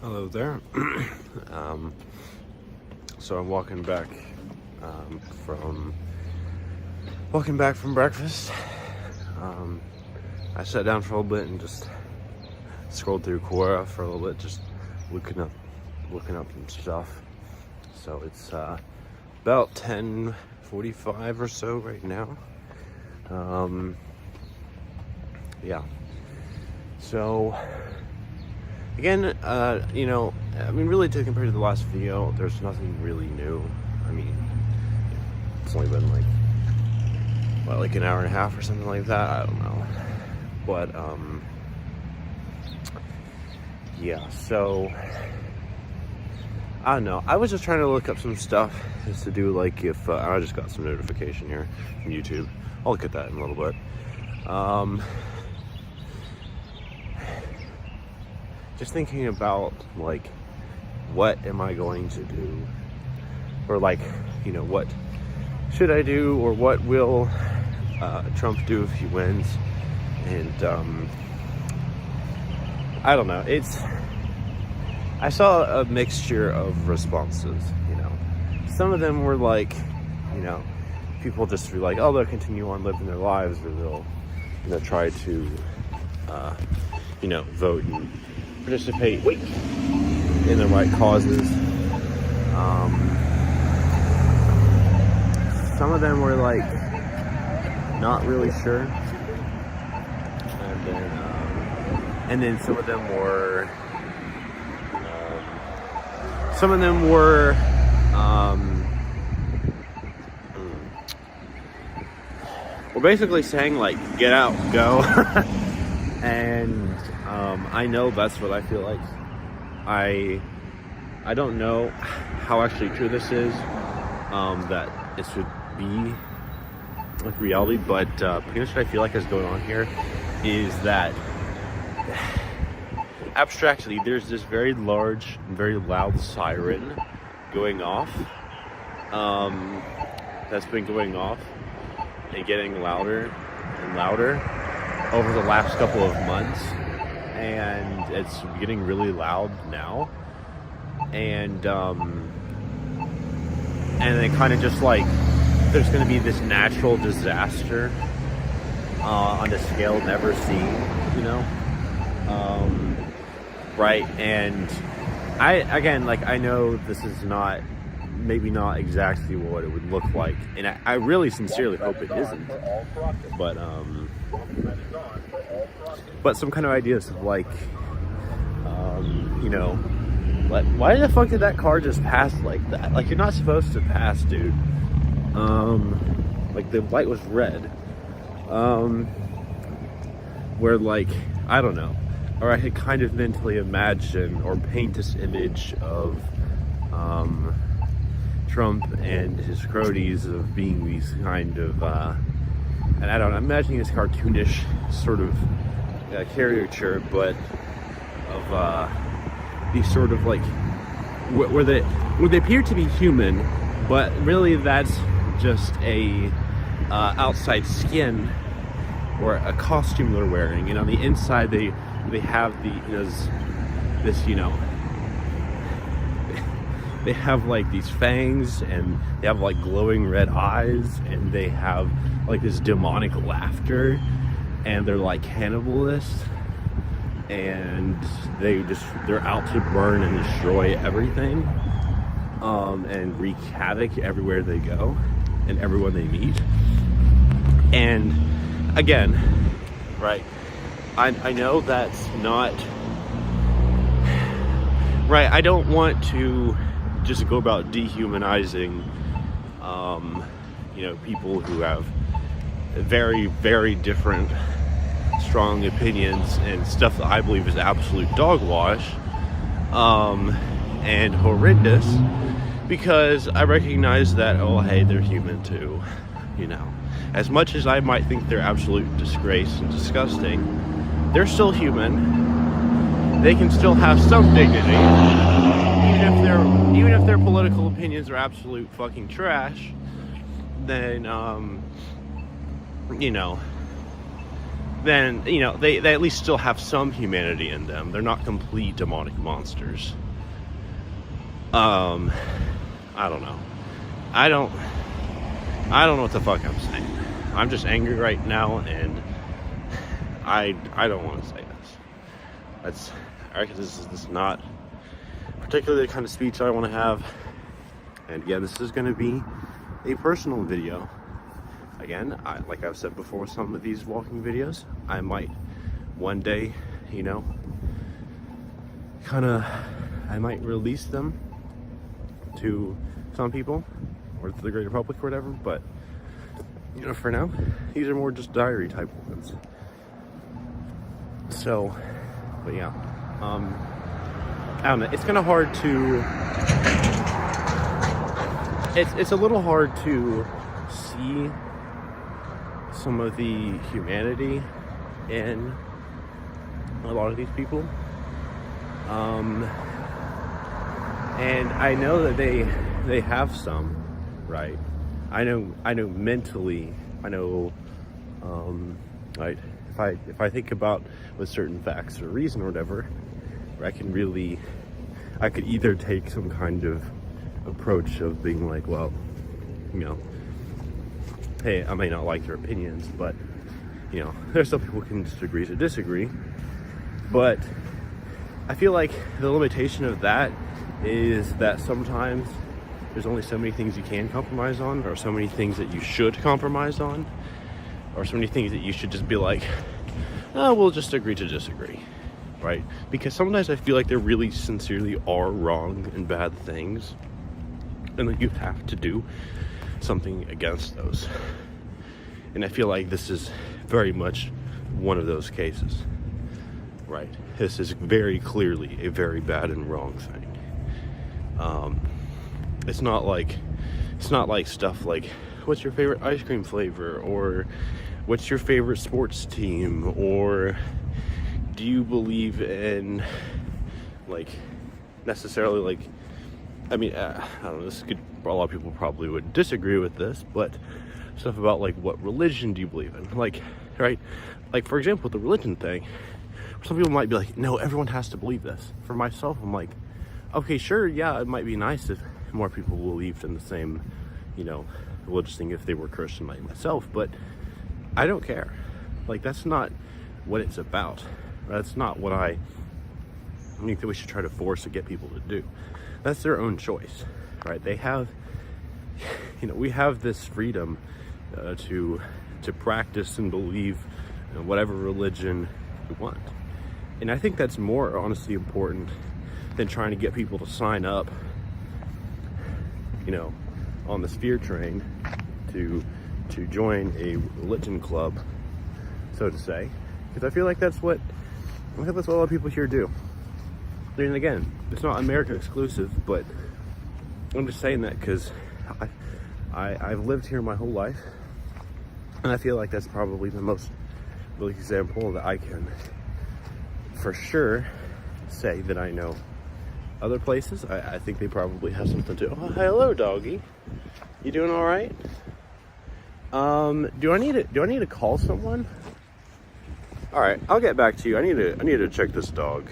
Hello there. So I'm walking back from breakfast. I sat down for a little bit and just scrolled through Quora for a little bit, just looking up some stuff. So it's about 10:45 or so right now. Yeah. So again, really, to compare to the last video, there's nothing really new. I mean, it's only been like an hour and a half or something like that. I don't know, but yeah. So I don't know. I was just trying to look up some stuff just to do, if I just got some notification here from YouTube. I'll look at that in a little bit. Just thinking about what am I going to do, or what should I do, or what will Trump do if he wins? And I don't know. I saw a mixture of responses. Some of them were people just be like, oh, they'll continue on living their lives, or they'll try to vote and participate in the right causes. Some of them were not really sure, and then some of them were we're basically saying get out, go. And I know that's what I feel like. I don't know how actually true this is, that it should be reality, but pretty much what I feel like is going on here is that abstractly there's this very large and very loud siren going off, that's been going off and getting louder and louder over the last couple of months, and it's getting really loud now, and it kind of just there's going to be this natural disaster on a scale never seen, right? And I know this is maybe not exactly what it would look like, and I really sincerely hope it isn't, but some kind of ideas of why the fuck did that car just pass like that? You're not supposed to pass, dude. The light was red. Where I don't know, or I could kind of mentally imagine or paint this image of Trump and his cronies of being these kind of and I don't know, I'm imagining this cartoonish sort of caricature, but of these sort of where they appear to be human, but really that's just a outside skin or a costume they're wearing, and on the inside they have they have these fangs, and they have glowing red eyes, and they have this demonic laughter, and they're cannibalists, and they're out to burn and destroy everything, and wreak havoc everywhere they go and everyone they meet. And again, right, I know that's not right. I don't want to just go about dehumanizing people who have very, very different strong opinions and stuff that I believe is absolute dogwash and horrendous, because I recognize that, oh hey, they're human too. As much as I might think they're absolute disgrace and disgusting, they're still human. They can still have some dignity, even if their political opinions are absolute fucking trash. Then then, you know, they at least still have some humanity in them. They're not complete demonic monsters. I don't know. I don't know what the fuck I'm saying. I'm just angry right now, and I don't want to say this. This is not particularly the kind of speech I want to have. And yeah, this is going to be a personal video. Again, like I've said before with some of these walking videos, I might one day, you know, I might release them to some people or to the greater public or whatever, but you know, for now, these are more just diary type ones. So, but yeah, I don't know, it's kind of hard to, it's a little hard to see some of the humanity in a lot of these people. And I know that they have some, right? I know mentally, I know, right, if I think about with certain facts or reason or whatever, I could either take some kind of approach of being like, well, you know, hey, I may not like your opinions, but, you know, there's some people who can disagree to disagree. But I feel like the limitation of that is that sometimes there's only so many things you can compromise on, or so many things that you should compromise on, or so many things that you should just be like, oh, we'll just agree to disagree, right? Because sometimes I feel like there really sincerely are wrong and bad things, and that you have to do something against those. And I feel like this is very much one of those cases, right? This is very clearly a very bad and wrong thing. It's not like stuff like, what's your favorite ice cream flavor, or what's your favorite sports team, or do you believe in, like, necessarily, like, I mean, I don't know, a lot of people probably would disagree with this, but stuff about, like, what religion do you believe in? Like, right? Like, for example, the religion thing, some people might be like, no, everyone has to believe this. For myself, I'm like, okay, sure, yeah, it might be nice if more people believed in the same, you know, religious thing if they were Christian like myself, but I don't care. Like, that's not what it's about. That's not what I think that we should try to force to get people to do. That's their own choice, right? They have, you know, we have this freedom to practice and believe in whatever religion we want. And I think that's more honestly important than trying to get people to sign up, you know, on the Sphere train to join a religion club, so to say. Because I feel like that's what a lot of people here do. And again, it's not America exclusive, but I'm just saying that because I've lived here my whole life, and I feel like that's probably the most real example that I can for sure say that I know. Other places, I think they probably have something to. Oh, hello, doggy. You doing all right? Do I need to call someone? All right, I'll get back to you. I need to check this dog.